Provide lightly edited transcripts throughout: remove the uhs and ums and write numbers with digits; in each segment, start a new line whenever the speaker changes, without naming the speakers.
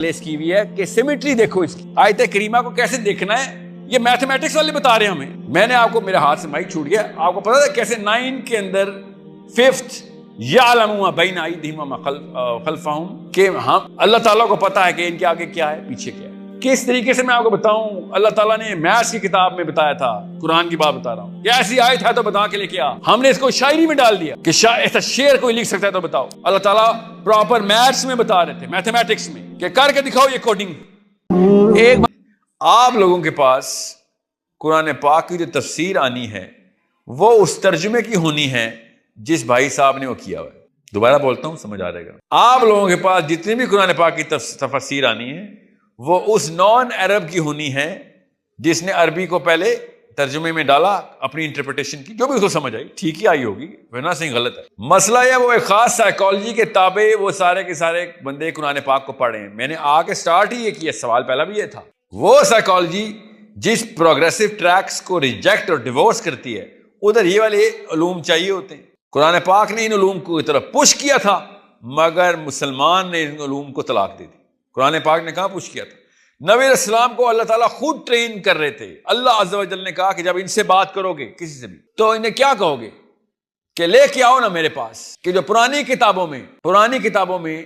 Place کی ہوئی ہے کہ سیمیٹری دیکھو اس کی، آیت کریمہ کو کیسے دیکھنا ہے یہ میتھمیٹکس والے بتا رہے ہیں ہمیں. میں نے آپ کو، میرے ہاتھ سے مائک چھوٹ گیا، آپ کو پتا تھا کیسے 9 کے اندر 5th یعلم ما بین ایدیہم وما خلفہم، کہ ہم اللہ تعالیٰ کو پتا ہے کہ ان کے آگے کیا ہے پیچھے کیا ہے. کس طریقے سے میں آپ کو بتاؤں، اللہ تعالیٰ نے میتھس کی کتاب میں بتایا تھا، قرآن کی بات بتا رہا ہوں کہ ایسی آیت ہے تو بتا کے لے کے آ. ہم نے اس کو شاعری میں ڈال دیا کہ ایسا شعر کوئی لکھ سکتا ہے تو بتاؤ. اللہ تعالیٰ پراپر میتھس میں بتا رہے تھے، میتھمیٹکس میں، کہ کر کے دکھاؤ یہ کوڈنگ. ایک آپ لوگوں کے پاس قرآن پاک کی جو تفسیر آنی ہے وہ اس ترجمے کی ہونی ہے جس بھائی صاحب نے وہ کیا ہوا ہے. دوبارہ بولتا ہوں، سمجھ آ جائے گا. آپ لوگوں کے پاس جتنی بھی قرآن پاک کی تفسیر آنی ہے وہ اس نان عرب کی ہونی ہے جس نے عربی کو پہلے ترجمے میں ڈالا، اپنی انٹرپریٹیشن کی، جو بھی اس کو سمجھ آئی ٹھیک ہی آئی ہوگی، ورنہ صحیح غلط ہے. مسئلہ یہ وہ ایک خاص سائیکالوجی کے تابع وہ سارے کے سارے بندے قرآن پاک کو پڑھے ہیں. میں نے آ کے سٹارٹ ہی یہ کیا، سوال پہلا بھی یہ تھا. وہ سائیکالوجی جس پروگریسو ٹریکس کو ریجیکٹ اور ڈیورس کرتی ہے، ادھر یہ والے علوم چاہیے ہوتے ہیں. قرآن پاک نے ان علوم کو طرف پش کیا تھا، مگر مسلمان نے ان علوم کو طلاق دے دی. قرآن پاک نے کہاں پش کیا تھا؟ نبی علیہ السلام کو اللہ تعالیٰ خود ٹرین کر رہے تھے. اللہ عز و جل نے کہا کہ جب ان سے بات کرو گے کسی سے بھی تو انہیں کیا کہو گے کہ لے کے آؤ نا میرے پاس، کہ جو پرانی کتابوں میں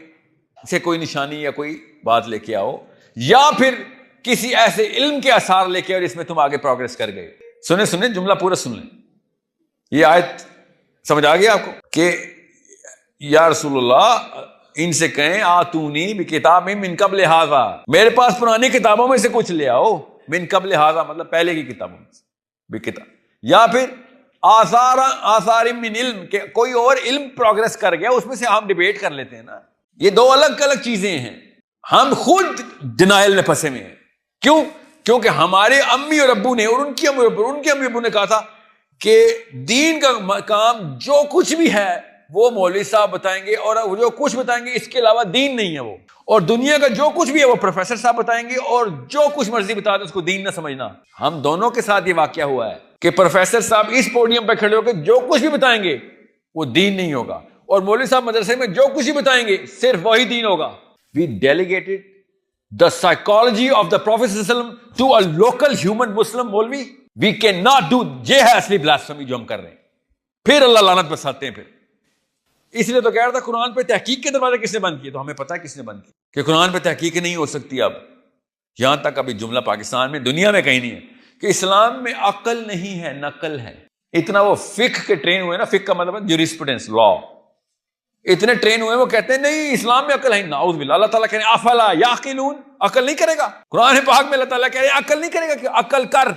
سے کوئی نشانی یا کوئی بات لے کے آؤ، یا پھر کسی ایسے علم کے آثار لے کے اور اس میں تم آگے پروگریس کر گئے. سنیں جملہ پورا سن لیں. یہ آیت سمجھ آ گیا آپ کو کہ یا رسول اللہ ان سے کہیں آتونی بکتاب من قبل ھذا، میرے پاس پرانی کتابوں میں سے کچھ لے آؤ. من قبل ھذا مطلب پہلے کی کتابوں میں سے بکتاب، یا پھر آثار من علم، کہ کوئی اور علم پروگریس کر گیا اس میں سے ہم ڈیبیٹ کر لیتے ہیں نا. یہ دو الگ الگ چیزیں ہیں. ہم خود ڈینائل میں پھنسے ہوئے ہیں. کیوں؟ کیونکہ ہمارے امی اور ابو نے اور ان کی امی ابو نے کہا تھا کہ دین کا کام جو کچھ بھی ہے وہ مولوی صاحب بتائیں گے، اور جو کچھ بتائیں گے اس کے علاوہ دین نہیں ہے وہ. اور دنیا کا جو کچھ بھی ہے وہ پروفیسر صاحب بتائیں گے، اور جو کچھ مرضی بتا دیں اس کو دین نہ سمجھنا. ہم دونوں کے ساتھ یہ واقعہ ہوا ہے کہ پروفیسر صاحب اس پوڈیم پہ کھڑے ہو کے جو کچھ بھی بتائیں گے وہ دین نہیں ہوگا، اور مولوی صاحب مدرسے میں جو کچھ بھی بتائیں گے صرف وہی دین ہوگا. We delegated the psychology of the Prophet ﷺ to a local human Muslim Molvi. We cannot do. یہ ہے اصلی blasphemy جو ہم کر رہے ہیں. پھر اللہ لعنت برساتے ہیں. پھر اس لیے تو کہہ رہا تھا قرآن پہ تحقیق کے دروازے کس نے بند کیے، تو ہمیں پتہ ہے کس نے بند کیے کہ قرآن پہ تحقیق نہیں ہو سکتی. اب یہاں تک ابھی جملہ پاکستان میں، دنیا میں کہیں نہیں ہے کہ اسلام میں عقل نہیں ہے، نقل ہے. اتنا وہ فقہ کے ٹرین ہوئے نا، فقہ کا مطلب جوریسپروڈنس، لا، اتنے ٹرین ہوئے وہ کہتے ہیں نہیں اسلام میں عقل ہے. نعوذ باللہ. اللہ تعالیٰ کہہ رہے ہیں افلا یعقلون، عقل نہیں کرے گا. قرآن پاک میں اللہ تعالیٰ کہہ رہے ہیں عقل نہیں کرے گا، کہ عقل کر،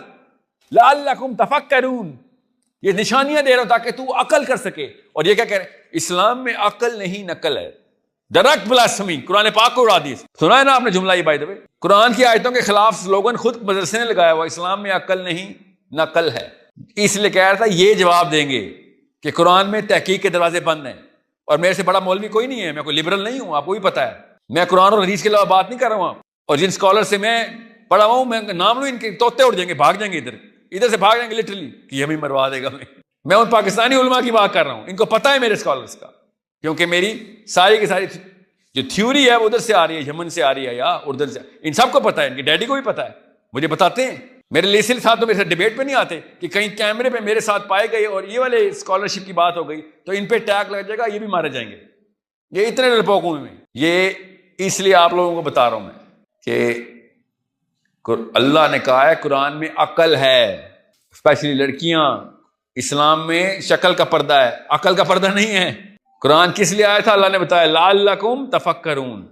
لعلکم تفکرون، یہ نشانیاں دے رہا ہوں تاکہ تو عقل کر سکے. اور یہ کیا کہہ رہے ہیں؟ اسلام میں عقل نہیں نقل ہے. ڈائریکٹ بلاسفمی، قرآن پاک کو اڑا دی. سنا ہے نا آپ نے جملہ یہ بائی دا وے؟ قرآن کی آیتوں کے خلاف سلوگن خود مدرسے نے لگایا ہوا، اسلام میں عقل نہیں نقل ہے. اس لیے کہہ رہا تھا یہ جواب دیں گے کہ قرآن میں تحقیق کے دروازے بند ہیں. اور میرے سے بڑا مولوی کوئی نہیں ہے، میں کوئی لبرل نہیں ہوں، آپ کو بھی پتا ہے. میں قرآن اور حدیث کے علاوہ بات نہیں کر رہا ہوں. اور جن اسکالر سے میں پڑھا ہوا ہوں، میں نام لوں ان کے طوطے اڑ جائیں گے، بھاگ جائیں گے ادھر سے بھاگ جائیں گے لٹرلی کہ یہ بھی مروا دے گا. میں ان پاکستانی علماء کی بات کر رہا ہوں، ان کو پتہ ہے میرے اسکالرس کا، کیونکہ میری ساری کی ساری جو تھیوری ہے وہ ادھر سے آ رہی ہے، یمن سے آ رہی ہے یا اردن سے. ان سب کو پتہ ہے، ان کے ڈیڈی کو بھی پتہ ہے، مجھے بتاتے ہیں. میرے لیسل ساتھ تو میرے ساتھ ڈیبیٹ پہ نہیں آتے کہ کہیں کیمرے پہ میرے ساتھ پائے گئے اور یہ والے اسکالرشپ کی بات ہو گئی تو ان پہ ٹیگ لگ جائے گا، یہ بھی مارے جائیں گے. یہ اتنے ڈرپوکوں میں یہ اس لیے آپ لوگوں کو بتا رہا ہوں میں کہ اللہ نے کہا ہے قرآن میں عقل ہے، اسپیشلی لڑکیاں. اسلام میں شکل کا پردہ ہے، عقل کا پردہ نہیں ہے. قرآن کس لیے آیا تھا؟ اللہ نے بتایا لعلکم تفکرون.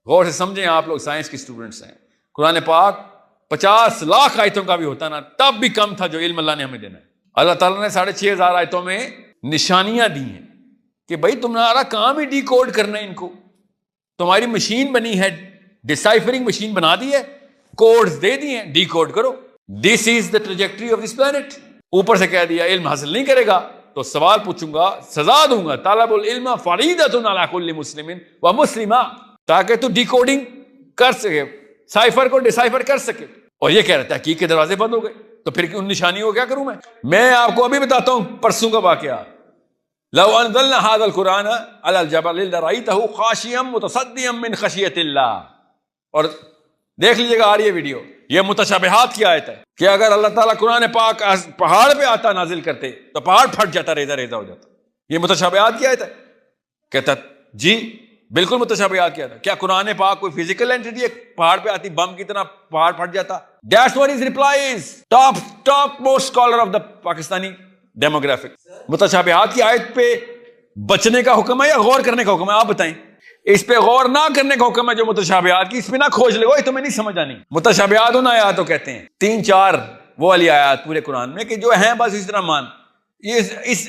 غور سے سمجھیں، آپ لوگ سائنس کے اسٹوڈنٹس ہیں. قرآن پاک 50 لاکھ آیتوں کا بھی ہوتا نا تب بھی کم تھا جو علم اللہ نے ہمیں دینا ہے. اللہ تعالیٰ نے 6,500 آیتوں میں نشانیاں دی ہیں کہ بھائی تمہارا کام ہی ڈی کوڈ کرنا ہے. ان کو تمہاری مشین بنی ہے، ڈسائفرنگ مشین بنا دی ہے، کوڈز دے دی ہیں، ڈی کوڈ کرو. دس از دا ٹریجیکٹری آف دس پلانٹ. اوپر سے کہہ دیا علم حاصل نہیں کرے گا تو سوال پوچھوں گا، سزا دوں گا. طالب العلم فریضۃ علی کل مسلم و مسلمہ، تاکہ تو ڈی کوڈنگ کر سکے، سائفر کو ڈسائفر کر سکے. اور یہ کہہ رہا ہے حقیقت کے دروازے بند ہو گئے تو پھر ان نشانیوں کو کیا کروں میں آپ کو ابھی بتاتا ہوں پرسوں کا واقعہ. لو انزلنا هذا القرآن على الجبل لرأيته خاشعا متصدعا من خشية الله. اور دیکھ لیجیے گا آ رہی ہے ویڈیو، یہ متشابہات کی آیت ہے کہ اگر اللہ تعالیٰ قرآن پاک پہاڑ پہ آتا نازل کرتے تو پہاڑ پھٹ جاتا، ریزہ ریزہ ہو جاتا. یہ متشابہات کی آیت ہے. کہتا جی بالکل متشابہات کی آیت ہے. کیا قرآن پاک کوئی فزیکل اینٹی ہے؟ پہاڑ پہ آتی بم کی طرح پہاڑ پھٹ جاتا. That's what his reply is. Top most scholar of the Pakistani demographic. متشابہات کی آیت پہ بچنے کا حکم ہے یا غور کرنے کا حکم ہے؟ آپ بتائیں. اس پہ غور نہ کرنے کا حکم ہے جو متشابہات کی، اس پہ نہ کھوج لگو، یہ تمہیں نہیں سمجھ آنی. متشابہات ان آیات کو کہتے ہیں، 3-4 وہ والی آیات پورے قرآن میں کہ جو ہیں بس اس طرح مان. یہ اس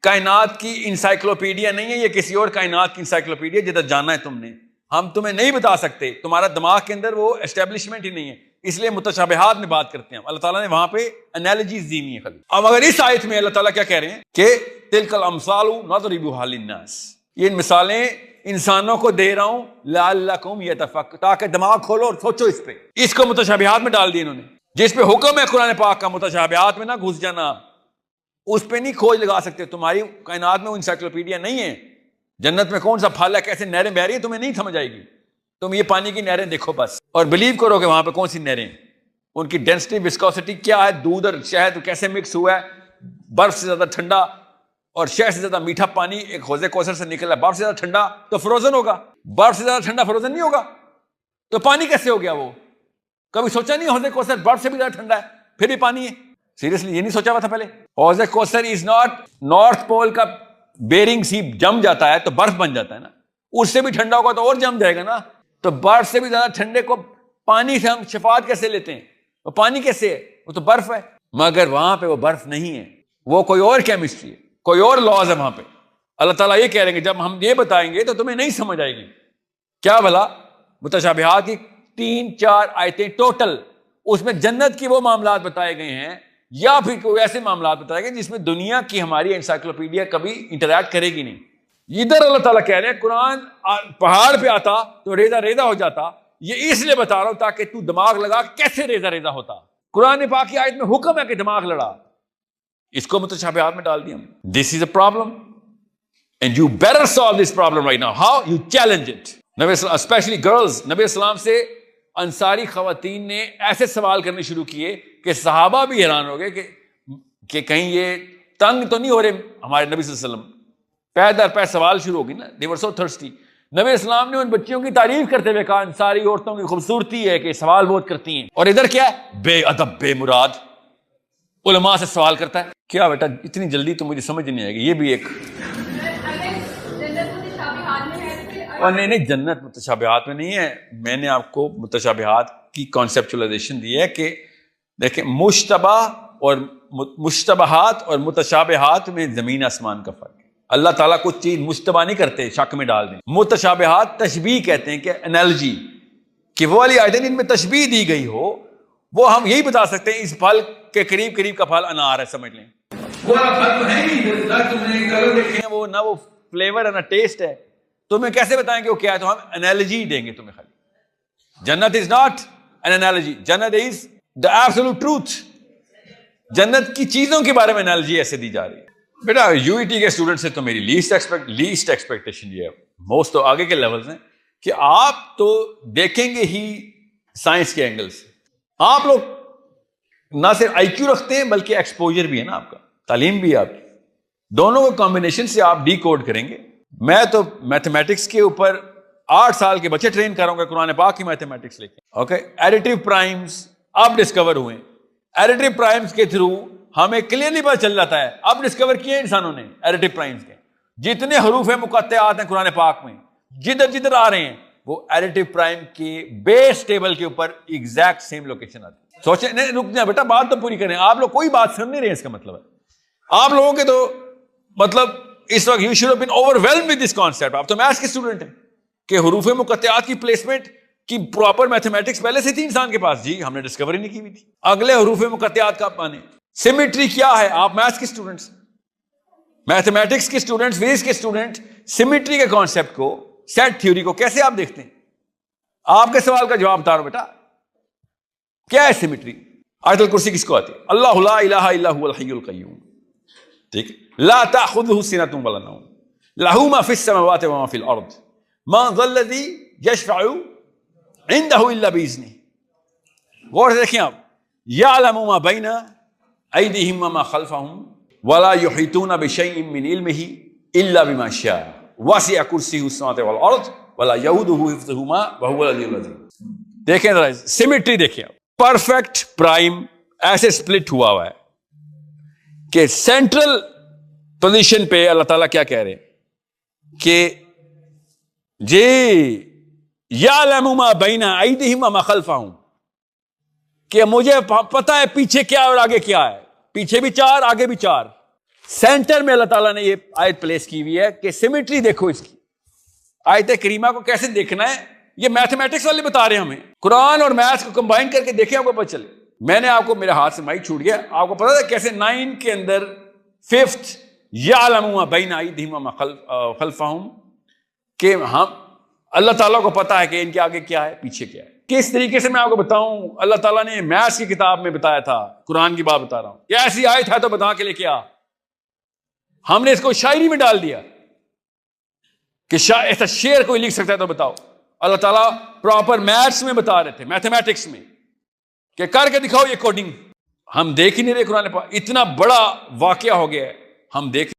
کائنات کی انسائکلوپیڈیا نہیں ہے، یہ کسی اور کائنات کی انسائکلوپیڈیا جدھر جانا ہے تم نے. ہم تمہیں نہیں بتا سکتے، تمہارا دماغ کے اندر وہ اسٹیبلشمنٹ ہی نہیں ہے، اس لیے متشابہات میں بات کرتے ہیں. اللہ تعالیٰ نے وہاں پہ انالوجیز دی ہوئی ہیں خالی. اب اگر اس آیت میں اللہ تعالیٰ کیا کہہ رہے ہیں کہ تلک الامثال نضربها للناس، یہ مثالیں انسانوں کو دے رہا ہوں لعلکم یتفکرون، تاکہ دماغ کھولو اور سوچو اس پہ. اس کو متشابہات میں ڈال دی انہوں نے. جس پہ حکم ہے قرآن پاک کا متشابہات میں نہ گھس جانا، اس پہ نہیں کھوج لگا سکتے. تمہاری کائنات میں وہ انسائکلوپیڈیا نہیں ہے. جنت میں کون سا پھل ہے، کیسے نہریں بہ رہی ہیں، تمہیں نہیں سمجھ آئے گی. تم یہ پانی کی نہریں دیکھو بس اور بلیو کرو کہ وہاں پہ کون سی نہریں، ان کی ڈینسٹی وسکوسٹی کیا ہے، دودھ اور شہد کیسے مکس ہوا ہے، برف سے زیادہ ٹھنڈا اور شہد سے زیادہ میٹھا پانی ایک حوض کوثر سے نکلا. برف سے زیادہ ٹھنڈا تو فروزن ہوگا، برف سے زیادہ ٹھنڈا فروزن نہیں ہوگا. تو پانی کیسے ہو گیا؟ وہ کبھی سوچا نہیں حوض کوثر برف سے بھی زیادہ ٹھنڈا ہے پھر بھی پانی ہے؟ سیریسلی یہ نہیں سوچا ہوا تھا پہلے؟ حوض کوثر از ناٹ نارتھ پول کا بیرنگ سی جم جاتا ہے تو برف بن جاتا ہے نا، اس سے بھی ٹھنڈا ہوگا تو اور جم جائے گا نا. تو برف سے بھی زیادہ ٹھنڈے کو پانی سے ہم شفاعت کیسے لیتے ہیں؟ وہ پانی کیسے ہے؟ وہ تو برف ہے. مگر وہاں پہ وہ برف نہیں ہے، وہ کوئی اور کیمسٹری ہے، کوئی اور لاز ہے وہاں پہ. اللہ تعالیٰ یہ کہہ رہے ہیں کہ جب ہم یہ بتائیں گے تو تمہیں نہیں سمجھ آئے گی. کیا بھلا متشابہات کی 3-4 آیتیں ٹوٹل، اس میں جنت کی وہ معاملات بتائے گئے ہیں یا پھر کوئی ایسے معاملات بتائے گئے جس میں دنیا کی ہماری انسائکلوپیڈیا کبھی انٹریکٹ کرے گی نہیں. ادھر اللہ تعالیٰ کہہ رہے ہیں قرآن پہاڑ پہ آتا تو ریزہ ریزہ ہو جاتا. یہ اس لیے بتا رہا ہوں تاکہ تو دماغ لگا کیسے ریزہ ریزہ ہوتا. قرآن پاک کی آیت میں حکم ہے کہ دماغ لڑا، اس کو متشابہات میں ڈال دیا. This is a problem and you better solve this problem right now. How you challenge it. نبی اسپیشلی گرلز، نبی السلام سے انصاری خواتین نے ایسے سوال کرنے شروع کیے کہ صحابہ بھی حیران ہو گئے کہ کہیں یہ تنگ تو نہیں ہو رہے ہمارے نبی صلی اللہ علیہ وسلم. پے در پے سوال شروع ہو گئی نا. they were so thirsty. نبی اسلام نے ان بچیوں کی تعریف کرتے ہوئے کہا انصاری عورتوں کی خوبصورتی ہے کہ سوال بہت کرتی ہیں. اور ادھر کیا ہے؟ بے ادب بے مراد علماء سے سوال کرتا ہے. کیا بیٹا اتنی جلدی تو مجھے سمجھ نہیں آئے گی. یہ بھی ایک اور نہیں جنت متشابہات میں نہیں ہے. میں نے آپ کو متشابہات کی کانسیپچولائزیشن دی ہے کہ دیکھیں مشتبہ اور مشتبہات اور متشابہات میں زمین آسمان کا فرق ہے. اللہ تعالیٰ کچھ چیز مشتبہ نہیں کرتے شک میں ڈال دیں. متشابہات تشبیہ کہتے ہیں کہ انالوجی، کہ وہ والی آیتیں جن میں تشبیہ دی گئی ہو وہ ہم یہی بتا سکتے ہیں اس پھل کے قریب قریب کا پھل انار ہے، سمجھ لیں. وہ پھل تو ہے نہیں، نہ تم نے کلر دیکھے ہیں، وہ نہ وہ فلیور ہے نہ ٹیسٹ ہے. تمہیں کیسے بتائیں کہ وہ کیا ہے؟ تو ہم انالوجی دیں گے تمہیں خالی. جنت از ناٹ این انالوجی، جنت از دا ایبسولوٹ ٹروتھ. جنت کی چیزوں کے بارے میں انالوجی ایسے دی جا رہی ہے. بیٹا یو ای ٹی کے اسٹوڈنٹ سے تو میری لیسٹ ایکسپیکٹیشن یہ ہے، موسٹ تو آگے کے لیولز ہیں کہ آپ تو دیکھیں گے ہی سائنس کے اینگل سے. آپ لوگ نہ صرف آئی کیو رکھتے ہیں بلکہ ایکسپوجر بھی ہے نا آپ کا، تعلیم بھی ہے آپ کی. دونوں کو کمبینیشن سے آپ ڈی کوڈ کریں گے. میں تو میتھمیٹکس کے اوپر 8 سال کے بچے ٹرین کروں گا قرآن پاک کی میتھمیٹکس لے کے. اوکے، ایڈیٹیو پرائمز اب ڈسکور ہوئے. ایڈیٹیو پرائمز کے تھرو ہمیں کلیئرلی پتہ چل جاتا ہے، اب ڈسکور کیے انسانوں نے ایڈیٹیو پرائمز کے. جتنے حروف مقطعات ہیں قرآن پاک میں جدھر جدھر آ رہے ہیں وہ ایڈیٹیو پرائم کے بیس ٹیبل کے اوپر ایگزیکٹ سیم لوکیشن آتی ہے. سوچیں نہیں رک جائیں بیٹا، بات تو پوری کریں. آپ لوگ کوئی بات سن نہیں رہے، اس کا مطلب ہے آپ لوگوں کے تو مطلب اس وقت you should have been overwhelmed with this concept. آپ تو میتھس کے اسٹوڈنٹ ہیں کہ حروف مقطعات کی پلیسمنٹ کی پراپر میتھمیٹکس پہلے سے تھی انسان کے پاس. جی ہم نے ڈسکوری نہیں کی ہوئی تھی. اگلے حروف مقطعات کا معنی سیمیٹری کیا ہے؟ آپ میتھس کے اسٹوڈنٹس، میتھمیٹکس کے اسٹوڈنٹس، فزکس کے اسٹوڈنٹ سیمیٹری کے کانسیپٹ کو، سیٹ تھیوری کو کیسے آپ دیکھتے ہیں؟ آپ کے سوال کا جواب بتا رہا ہوں بیٹا. کیا ہے سیمیٹری؟ آیت الکرسی کس کو آتی ہے؟ اللہ لا الہ الا هو الحی القیوم. ٹھیک، لا تأخذه سنة ولا نوم له ما في السماوات وما في الارض من ذا الذي يشفع عندہ الا باذنہ. غور سے دیکھیں آپ, یعلم ما بین ایدیہم وما خلفہم ولا یحیطون بشیء من علمہ الا بما شاء وسع کرسیہ السماوات والارض ولا یؤودہ حفظہما وہو العلی العظیم. دیکھیں ذرا سیمیٹری دیکھیں آپ, پرفیکٹ پرائم ایسے سپلٹ ہوا ہے کہ سینٹرل پوزیشن پہ اللہ تعالیٰ کیا کہہ رہے ہیں کہ جی یعلم ما بین ایدیہم وما خلفہم, کہ مجھے پتا ہے پیچھے کیا اور آگے کیا ہے, پیچھے بھی چار آگے بھی چار. سینٹر میں اللہ تعالیٰ نے یہ آیت پلیس کی ہوئی ہے کہ سیمیٹری دیکھو اس کی. آیت کریمہ کو کیسے دیکھنا ہے یہ میتھمیٹکس والے بتا رہے ہیں ہمیں. قرآن اور میتھس کو کمبائن کر کے دیکھیں, آپ کو پتہ چلے. میں نے آپ کو میرے ہاتھ سے مائک چھوٹ گیا, آپ کو پتا تھا کیسے 9 کے اندر 5th یعلم ما بین ایدیہم وما خلفہم, کہ ہم اللہ تعالیٰ کو پتا ہے کہ ان کے آگے کیا ہے پیچھے کیا ہے. کس طریقے سے میں آپ کو بتاؤں, اللہ تعالیٰ نے میتھس کی کتاب میں بتایا تھا, قرآن کی بات بتا رہا ہوں. یہ ایسی آیت ہے تو بتا کے لے کے آ. ہم نے اس کو شاعری میں ڈال دیا کہ ایسا شعر کوئی لکھ سکتا ہے تو بتاؤ. اللہ تعالیٰ پراپر میتھس میں بتا رہے تھے, میتھمیٹکس میں, کہ کر کے دکھاؤ یہ کوڈنگ. ہم دیکھ ہی نہیں رہے قرآن پاک, اتنا بڑا واقعہ ہو گیا ہے, ہم دیکھ